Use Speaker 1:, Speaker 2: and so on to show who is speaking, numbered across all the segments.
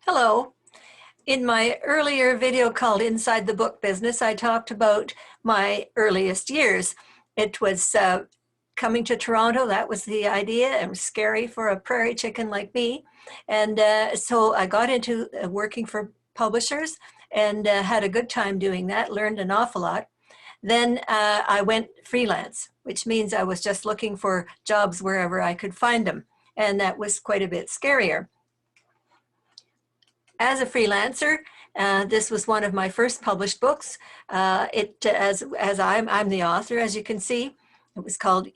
Speaker 1: Hello. In my earlier video called Inside the Book Business, I talked about my earliest years. It was coming to Toronto. That was the idea. It was scary for a prairie chicken like me. And so I got into working for publishers and had a good time doing that, learned an awful lot. Then I went freelance, which means I was just looking for jobs wherever I could find them. And that was quite a bit scarier. As a freelancer, this was one of my first published books. As I'm the author, as you can see. It was called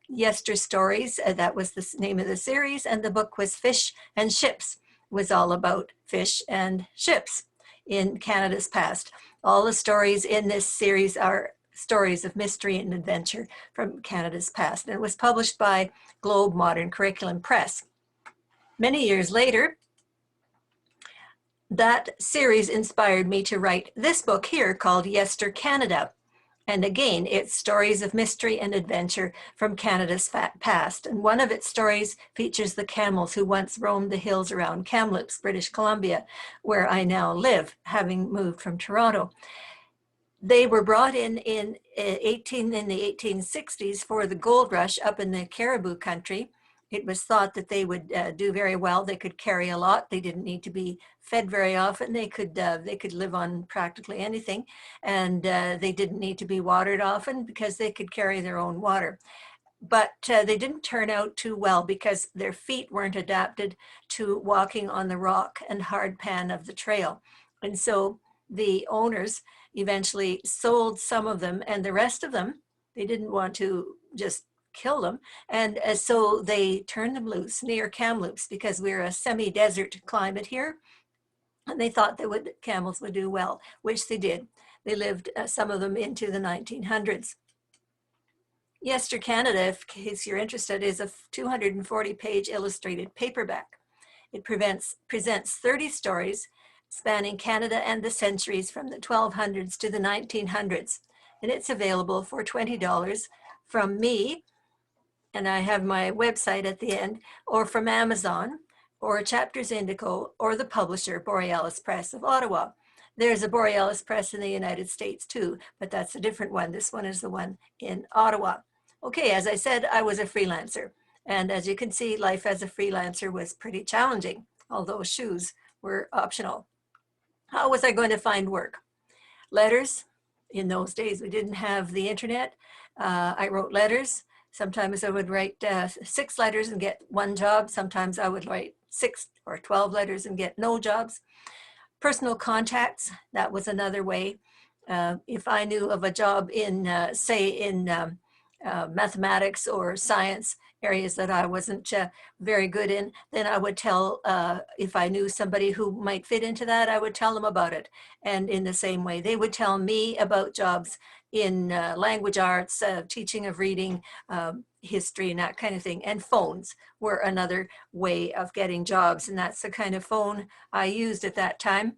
Speaker 1: Yester Stories. That was the name of the series, and the book was Fish and Ships. It was all about fish and ships in Canada's past. All the stories in this series are stories of mystery and adventure from Canada's past. And it was published by Globe Modern Curriculum Press. Many years later, that series inspired me to write this book here called Yester Canada. And again, it's stories of mystery and adventure from Canada's past. And one of its stories features the camels who once roamed the hills around Kamloops, British Columbia, where I now live, having moved from Toronto. They were brought in the 1860s for the gold rush up in the Caribou country. It was thought that they would do very well. They could carry a lot. They didn't need to be fed very often. They could live on practically anything, and they didn't need to be watered often because they could carry their own water. But they didn't turn out too well because their feet weren't adapted to walking on the rock and hard pan of the trail. And so the owners eventually sold some of them, and the rest of them, they didn't want to just kill them, and so they turned them loose near Kamloops because we're a semi-desert climate here, and they thought camels would do well, which they did. They lived, some of them, into the 1900s. Yester Canada, in case you're interested, is a 240-page illustrated paperback. It presents 30 stories spanning Canada and the centuries from the 1200s to the 1900s, and it's available for $20 from me, and I have my website at the end, or from Amazon, or Chapters Indigo, or the publisher, Borealis Press of Ottawa. There's a Borealis Press in the United States too, but that's a different one. This one is the one in Ottawa. Okay, as I said, I was a freelancer. And as you can see, life as a freelancer was pretty challenging, although shoes were optional. How was I going to find work? Letters. In those days, we didn't have the internet. I wrote letters. Sometimes I would write 6 letters and get 1 job. Sometimes I would write 6 or 12 letters and get no jobs. Personal contacts, that was another way. If I knew of a job in, say, in mathematics or science areas that I wasn't very good in, then I would tell, if I knew somebody who might fit into that, I would tell them about it. And in the same way, they would tell me about jobs in language arts, teaching of reading, history, and that kind of thing. And phones were another way of getting jobs. And that's the kind of phone I used at that time.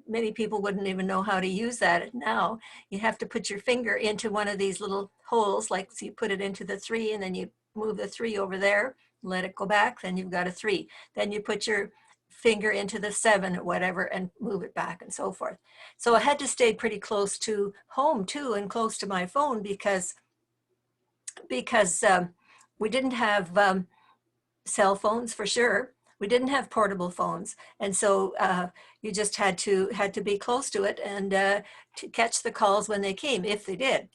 Speaker 1: Many people wouldn't even know how to use that now. You have to put your finger into one of these little holes, like so you put it into the 3 and then you move the 3 over there, let it go back, then you've got a 3. Then you put your finger into the 7 or whatever and move it back and so forth. So I had to stay pretty close to home too, and close to my phone because we didn't have cell phones for sure. We didn't have portable phones, and so you just had to be close to it and to catch the calls when they came, if they did.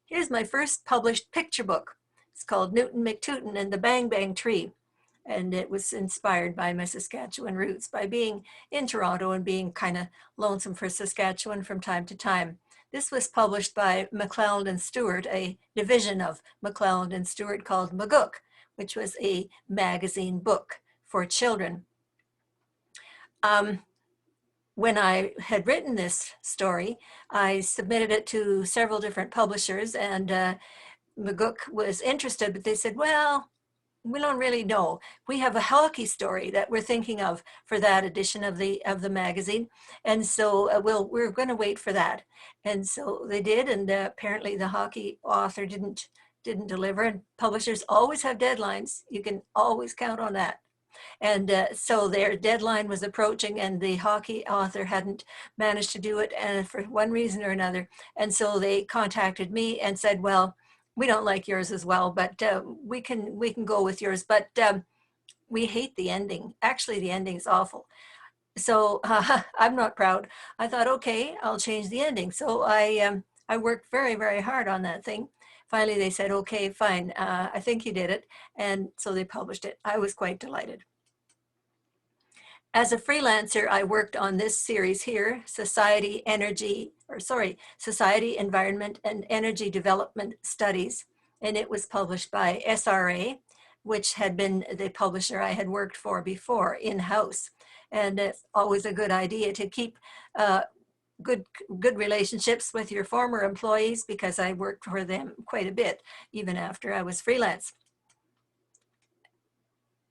Speaker 1: Here's my first published picture book. It's called Mcteuton and the Bang Bang Tree, and it was inspired by my Saskatchewan roots, by being in Toronto and being kind of lonesome for Saskatchewan from time to time. This was published by McLeod and Stewart, a division of McLeod and Stewart called Maguk, which was a magazine book for children. When I had written this story, I submitted it to several different publishers, and Maguk was interested, but they said, well, we don't really know. We have a hockey story that we're thinking of for that edition of the magazine, and so we're going to wait for that. And so they did, and apparently the hockey author didn't deliver. And publishers always have deadlines. You can always count on that. And so their deadline was approaching, and the hockey author hadn't managed to do it, and for one reason or another. And so they contacted me and said, well, we don't like yours as well, but we can go with yours, but we hate the ending. Actually, the ending is awful. So I'm not proud. I thought, okay, I'll change the ending. So I worked very, very hard on that thing. Finally, they said, okay, fine. I think you did it. And so they published it. I was quite delighted. As a freelancer, I worked on this series here, Society, Environment, and Energy Development Studies. And it was published by SRA, which had been the publisher I had worked for before in-house. And it's always a good idea to keep good relationships with your former employees, because I worked for them quite a bit, even after I was freelance.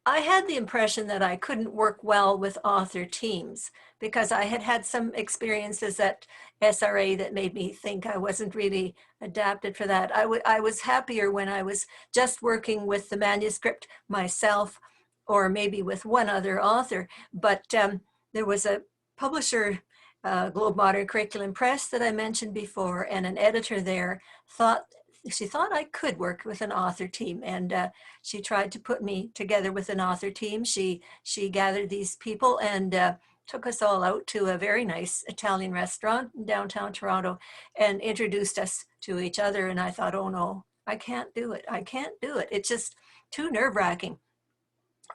Speaker 1: I had the impression that I couldn't work well with author teams, because I had had some experiences at SRA that made me think I wasn't really adapted for that. I was happier when I was just working with the manuscript myself, or maybe with one other author. But there was a publisher, Globe Modern Curriculum Press, that I mentioned before, and an editor there she thought I could work with an author team, and she tried to put me together with an author team. She gathered these people and took us all out to a very nice Italian restaurant in downtown Toronto and introduced us to each other. And I thought, oh no, I can't do it. I can't do it. It's just too nerve-wracking,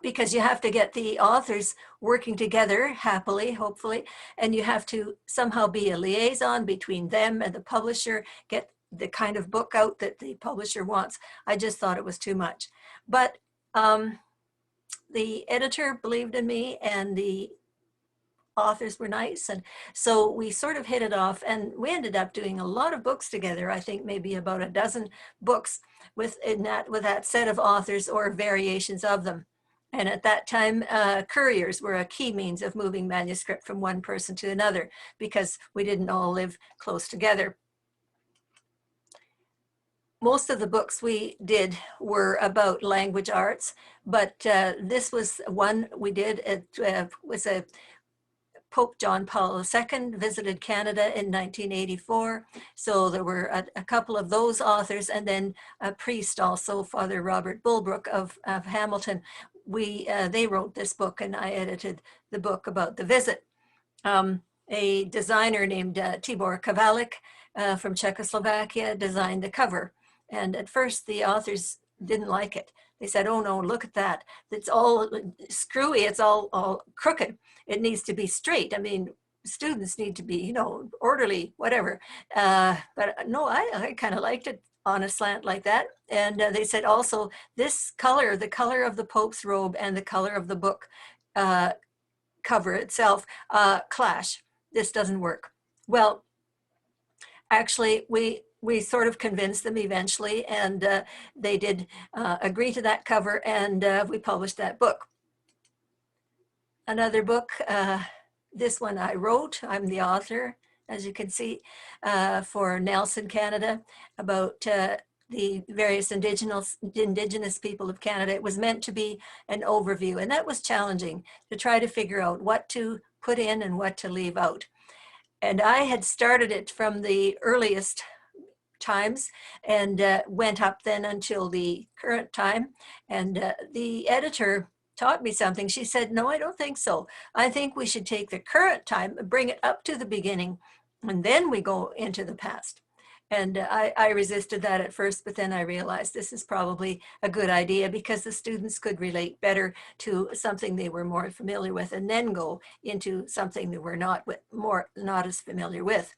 Speaker 1: because you have to get the authors working together happily, hopefully, and you have to somehow be a liaison between them and the publisher, get the kind of book out that the publisher wants. I just thought it was too much. But the editor believed in me, and the authors were nice. And so we sort of hit it off, and we ended up doing a lot of books together. I think maybe about a dozen books with that set of authors or variations of them. And at that time, couriers were a key means of moving manuscript from one person to another, because we didn't all live close together. Most of the books we did were about language arts, but this was one we did. It was a Pope John Paul II visited Canada in 1984. So there were a couple of those authors, and then a priest also, Father Robert Bulbrook of Hamilton. They wrote this book, and I edited the book about the visit. A designer named Tibor Kavalik from Czechoslovakia designed the cover. And at first the authors didn't like it. They said, oh no, look at that. It's all screwy, it's all crooked. It needs to be straight. I mean, students need to be, orderly, whatever. But no, I kind of liked it on a slant like that. And they said also, this color, the color of the Pope's robe and the color of the book cover itself clash. This doesn't work. Well, actually, we sort of convinced them eventually, and they did agree to that cover, and we published that book. Another book, this one I wrote, I'm the author, as you can see, for Nelson, Canada, about the various indigenous people of Canada. It was meant to be an overview, and that was challenging, to try to figure out what to put in and what to leave out. And I had started it from the earliest times and went up then until the current time. And the editor taught me something. She said, no, I don't think so. I think we should take the current time and bring it up to the beginning, and then we go into the past. And I resisted that at first, but then I realized this is probably a good idea, because the students could relate better to something they were more familiar with, and then go into something they were not as familiar with.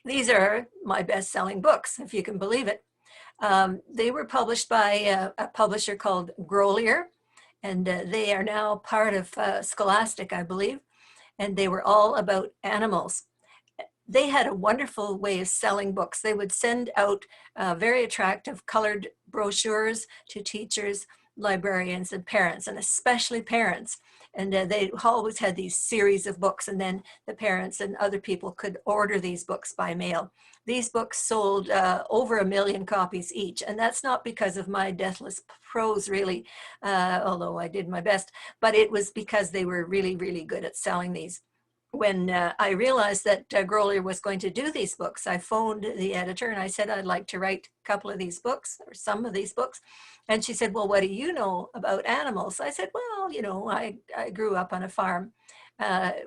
Speaker 1: These are my best-selling books, if you can believe it. They were published by a publisher called Grolier, and they are now part of Scholastic, I believe, and they were all about animals. They had a wonderful way of selling books. They would send out very attractive colored brochures to teachers librarians and parents, and especially parents. And they always had these series of books, and then the parents and other people could order these books by mail. These books sold over 1 million copies each, and that's not because of my deathless prose, really, although I did my best, but it was because they were really, really good at selling these. When I realized that Grolier was going to do these books, I phoned the editor and I said, I'd like to write a couple of these books, or some of these books. And she said, well, what do you know about animals? I said, well, you know, I grew up on a farm.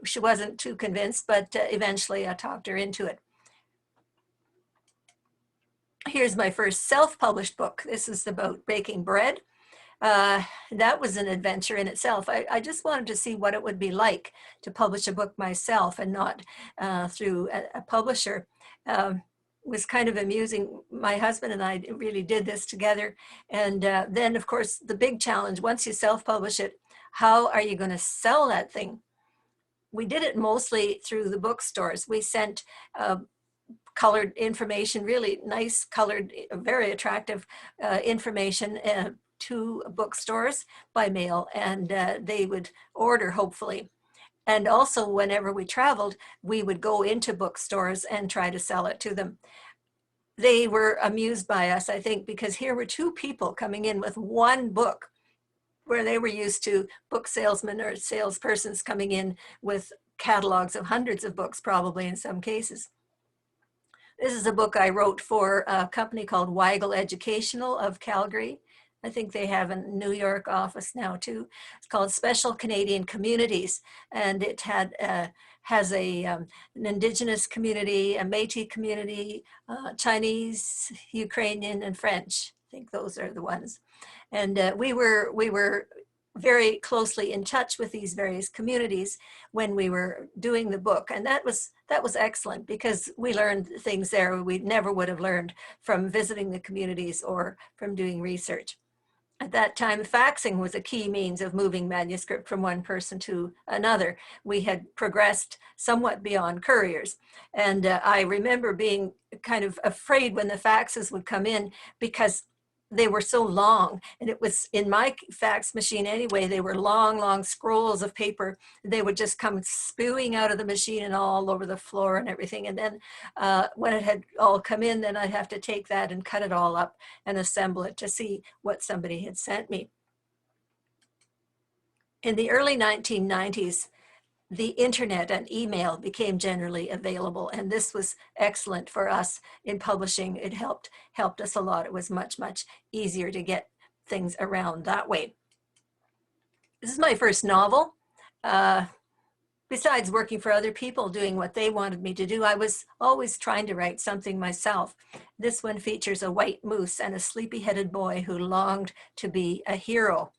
Speaker 1: She wasn't too convinced, but eventually I talked her into it. Here's my first self-published book. This is about baking bread. That was an adventure in itself. I just wanted to see what it would be like to publish a book myself and not through a publisher. Was kind of amusing. My husband and I really did this together. And then, of course, the big challenge, once you self-publish it, how are you going to sell that thing? We did it mostly through the bookstores. We sent colored information, really nice colored, very attractive information to bookstores by mail, and they would order, hopefully. And also, whenever we traveled, we would go into bookstores and try to sell it to them. They were amused by us, I think, because here were two people coming in with one book, where they were used to book salesmen or salespersons coming in with catalogs of hundreds of books, probably in some cases. This is a book I wrote for a company called Weigel Educational of Calgary. I think they have a New York office now too. It's called Special Canadian Communities, and it has an Indigenous community, a Métis community, Chinese, Ukrainian, and French. I think those are the ones. And we were very closely in touch with these various communities when we were doing the book, and that was excellent, because we learned things there we never would have learned from visiting the communities or from doing research. At that time, faxing was a key means of moving manuscript from one person to another. We had progressed somewhat beyond couriers, and I remember being kind of afraid when the faxes would come in, because they were so long, and it was, in my fax machine anyway, they were long scrolls of paper. They would just come spewing out of the machine and all over the floor and everything. And then when it had all come in, then I'd have to take that and cut it all up and assemble it to see what somebody had sent me. In the early 1990s, the internet and email became generally available, and this was excellent for us in publishing. It helped us a lot. It was much easier to get things around that way. This is my first novel. Besides working for other people, doing what they wanted me to do, I was always trying to write something myself. This one features a white moose and a sleepy-headed boy who longed to be a hero.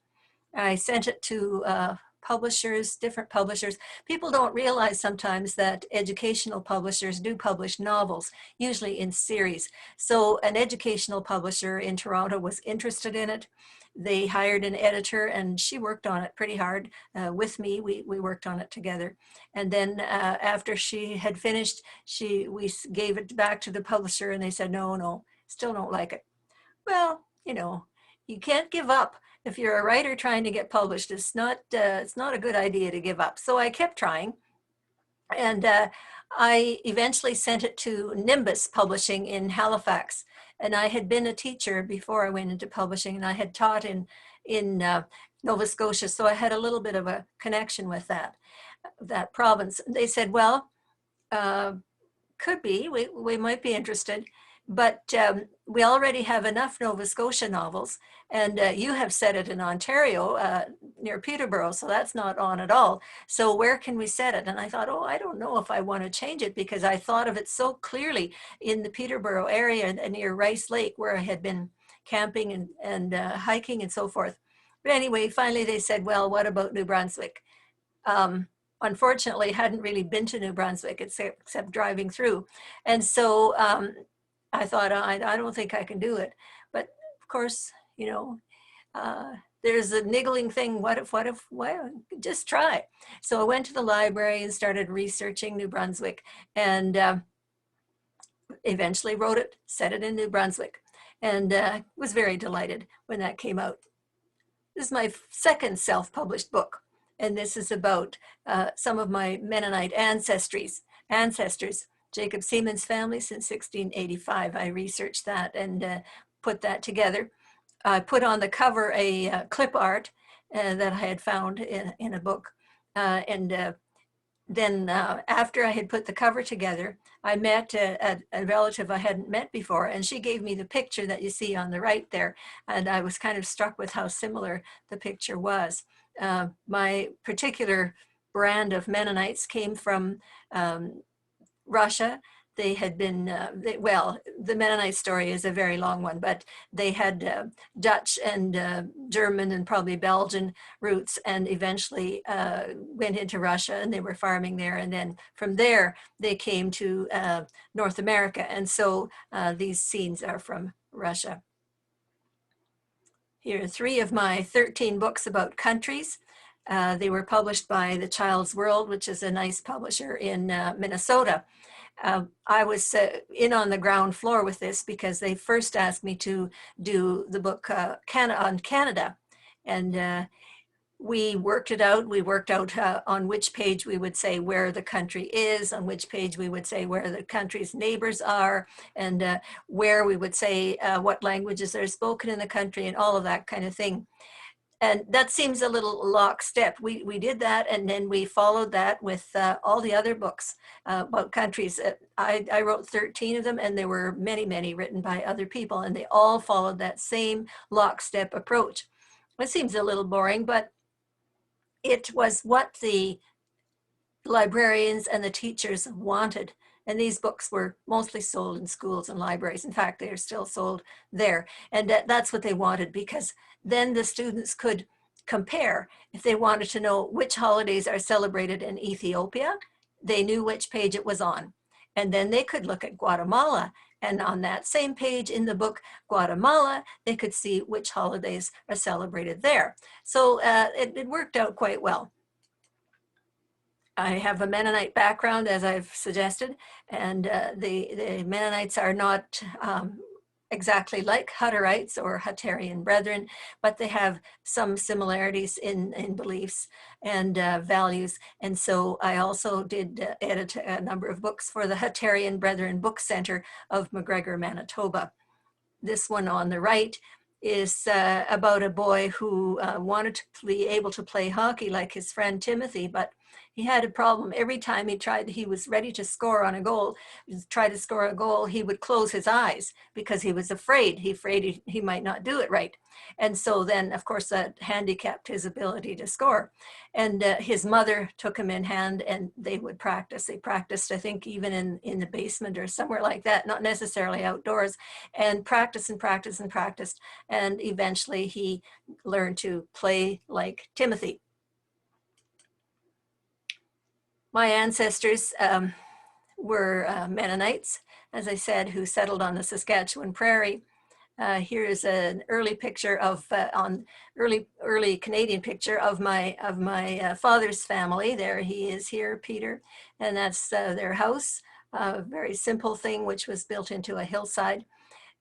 Speaker 1: I sent it to publishers, different publishers. People don't realize sometimes that educational publishers do publish novels, usually in series. So an educational publisher in Toronto was interested in it. They hired an editor, and she worked on it pretty hard with me. We worked on it together. And then after she had finished, we gave it back to the publisher, and they said, no, still don't like it. Well, you know, you can't give up. If you're a writer trying to get published, it's not a good idea to give up. So I kept trying, and I eventually sent it to Nimbus Publishing in Halifax. And I had been a teacher before I went into publishing, and I had taught in Nova Scotia, so I had a little bit of a connection with that province. They said, well, could be, we might be interested, but we already have enough Nova Scotia novels, and you have set it in Ontario near Peterborough, so that's not on at all. So where can we set it? And I thought, I don't know if I want to change it, because I thought of it so clearly in the Peterborough area near Rice Lake, where I had been camping and hiking and so forth. But anyway, finally they said, well, what about New Brunswick? Unfortunately, hadn't really been to New Brunswick except driving through. And so I thought, I don't think I can do it. But of course, you know, there's a niggling thing. What if, well, just try. So I went to the library and started researching New Brunswick, and eventually wrote it, set it in New Brunswick, and was very delighted when that came out. This is my second self-published book, and this is about some of my Mennonite ancestors. Jacob Seaman's family since 1685. I researched that and put that together. I put on the cover a clip art that I had found in a book. Then after I had put the cover together, I met a relative I hadn't met before, and she gave me the picture that you see on the right there. And I was kind of struck with how similar the picture was. My particular brand of Mennonites came from Russia. They had been, well, the Mennonite story is a very long one, but they had Dutch and German and probably Belgian roots, and eventually went into Russia, and they were farming there. And then from there, they came to North America. And so these scenes are from Russia. Here are 3 of my 13 books about countries. They were published by The Child's World, which is a nice publisher in Minnesota. I was in on the ground floor with this because they first asked me to do the book on Canada. And we worked it out. We worked out on which page we would say where the country is, on which page we would say where the country's neighbors are, and where we would say what languages are spoken in the country, and all of that kind of thing. And that seems a little lockstep. We did that, and then we followed that with all the other books about countries. I wrote 13 of them, and there were many, many written by other people, and they all followed that same lockstep approach. It seems a little boring, but it was what the librarians and the teachers wanted. And these books were mostly sold in schools and libraries. In fact, they are still sold there. And that's what they wanted, because then the students could compare. If they wanted to know which holidays are celebrated in Ethiopia, they knew which page it was on. And then they could look at Guatemala. And on that same page in the book, Guatemala, they could see which holidays are celebrated there. So it worked out quite well. I have a Mennonite background, as I've suggested, and the Mennonites are not exactly like Hutterites or Hutterian brethren, but they have some similarities in beliefs and values. And so I also did edit a number of books for the Hutterian Brethren Book Center of McGregor, Manitoba. This one on the right is about a boy who wanted to be able to play hockey like his friend Timothy, but he had a problem. Every time he was ready to score on a goal, try to score a goal, he would close his eyes because he was afraid. He might not do it right. And so then, of course, that handicapped his ability to score. And his mother took him in hand, and they would practice. They practiced, I think, even in the basement or somewhere like that, not necessarily outdoors, and practice and practice and practiced. And eventually he learned to play like Timothy. My ancestors were Mennonites, as I said, who settled on the Saskatchewan prairie. Here is an early picture of early Canadian picture of my father's family. There he is here, Peter, and that's their house. A very simple thing, which was built into a hillside.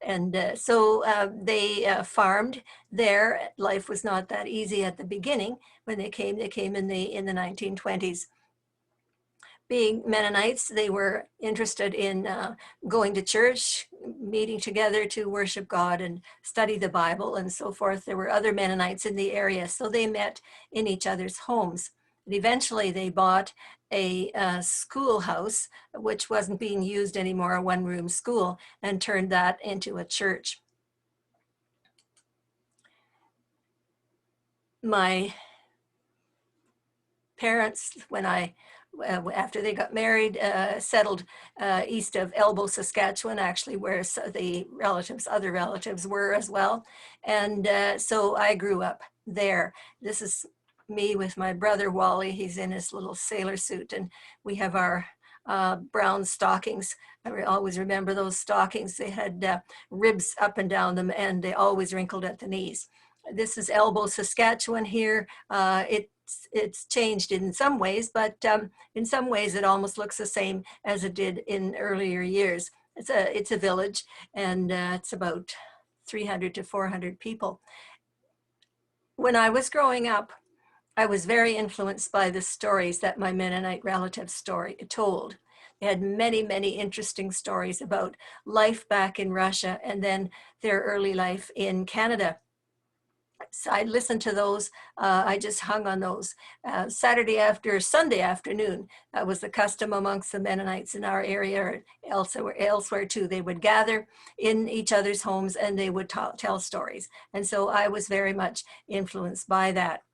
Speaker 1: And so they farmed there. Life was not that easy at the beginning. When they came in the 1920s. Being Mennonites, they were interested in going to church, meeting together to worship God and study the Bible and so forth. There were other Mennonites in the area, so they met in each other's homes. And eventually they bought a schoolhouse, which wasn't being used anymore, a one-room school, and turned that into a church. My parents, after they got married, settled east of Elbow, Saskatchewan, actually where the other relatives were as well. And so I grew up there. This is me with my brother Wally. He's in his little sailor suit, and we have our brown stockings. I always remember those stockings. They had ribs up and down them, and they always wrinkled at the knees. This is Elbow, Saskatchewan here. It's changed in some ways, but in some ways it almost looks the same as it did in earlier years. It's a village, and it's about 300 to 400 people. When I was growing up, I was very influenced by the stories that my Mennonite relatives told. They had many, many interesting stories about life back in Russia and then their early life in Canada. So I listened to those. I just hung on those. Sunday afternoon was the custom amongst the Mennonites in our area, or elsewhere too. They would gather in each other's homes and they would tell stories. And so I was very much influenced by that.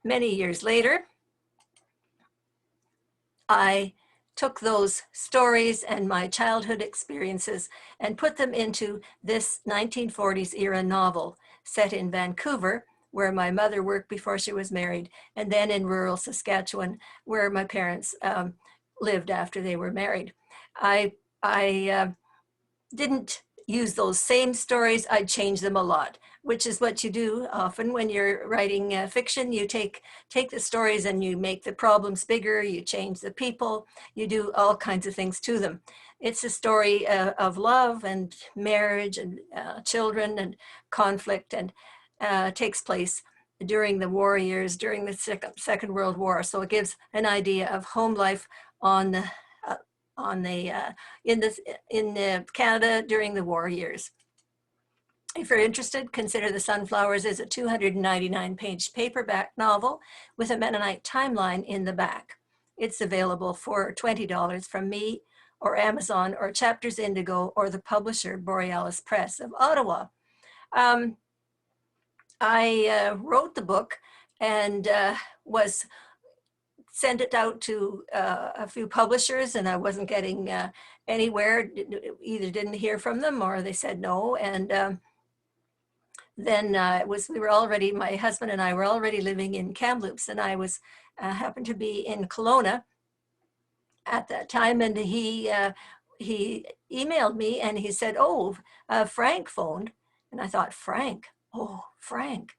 Speaker 1: Many years later, I took those stories and my childhood experiences and put them into this 1940s era novel set in Vancouver, where my mother worked before she was married, and then in rural Saskatchewan, where my parents lived after they were married. I didn't use those same stories. I'd change them a lot, which is what you do often when you're writing fiction. You take the stories and you make the problems bigger, you change the people, you do all kinds of things to them. It's a story of love and marriage and children and conflict, and takes place during the war years, during the Second World War. So it gives an idea of home life on the in Canada during the war years. If you're interested, consider The Sunflowers is a 299-page paperback novel with a Mennonite timeline in the back. It's available for $20 from me or Amazon or Chapters Indigo or the publisher Borealis Press of Ottawa. I wrote the book and sent it out to a few publishers, and I wasn't getting anywhere. Either didn't hear from them or they said no. And then my husband and I were already living in Kamloops, and I was happened to be in Kelowna at that time, and he emailed me and he said, "Oh, Frank phoned," and I thought, Frank? Oh, Frank.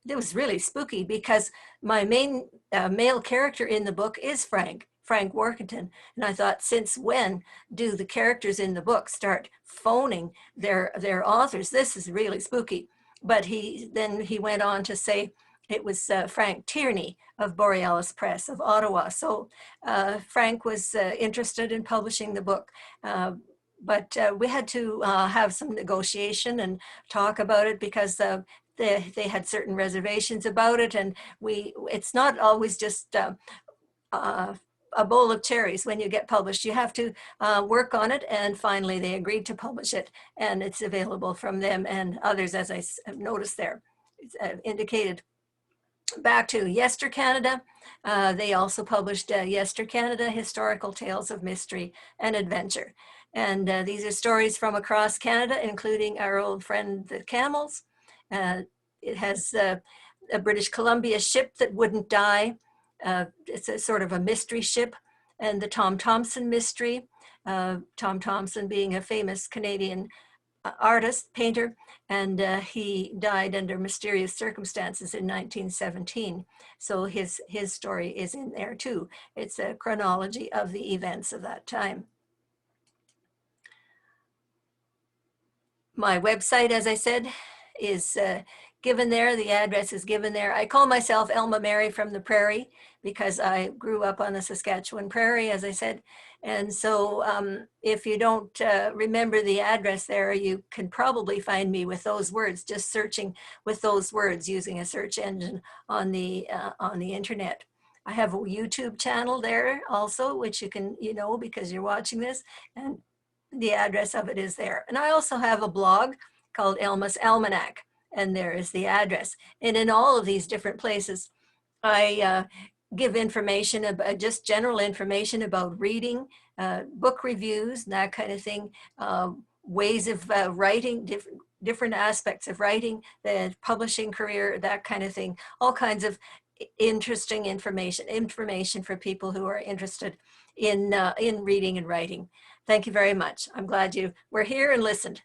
Speaker 1: It was really spooky because my main male character in the book is Frank Workington. And I thought, since when do the characters in the book start phoning their authors? This is really spooky. But he went on to say it was Frank Tierney of Borealis Press of Ottawa. So Frank was interested in publishing the book. But we had to have some negotiation and talk about it because they had certain reservations about it, and it's not always just a bowl of cherries when you get published. You have to work on it, and finally they agreed to publish it, and it's available from them and others, as I have noticed there. It's indicated. Back to Yester Canada. They also published Yester Canada, Historical Tales of Mystery and Adventure. And these are stories from across Canada, including our old friend, the camels. It has a British Columbia ship that wouldn't die. It's a sort of a mystery ship. And the Thompson Mystery, Tom Thompson being a famous Canadian artist, painter, and he died under mysterious circumstances in 1917. So his story is in there too. It's a chronology of the events of that time. My website, as I said, is given there. The address is given there. I call myself Elma Mary from the prairie because I grew up on the Saskatchewan prairie, as I said. And so if you don't remember the address there, you can probably find me with those words, just searching with those words using a search engine on the internet. I have a YouTube channel there also, which you can, because you're watching this, and the address of it is there. And I also have a blog called Elma's Almanac, and there is the address. And in all of these different places, I give information about just general information about reading, book reviews, and that kind of thing, ways of writing, different aspects of writing, the publishing career, that kind of thing, all kinds of interesting information for people who are interested in reading and writing. Thank you very much. I'm glad you were here and listened.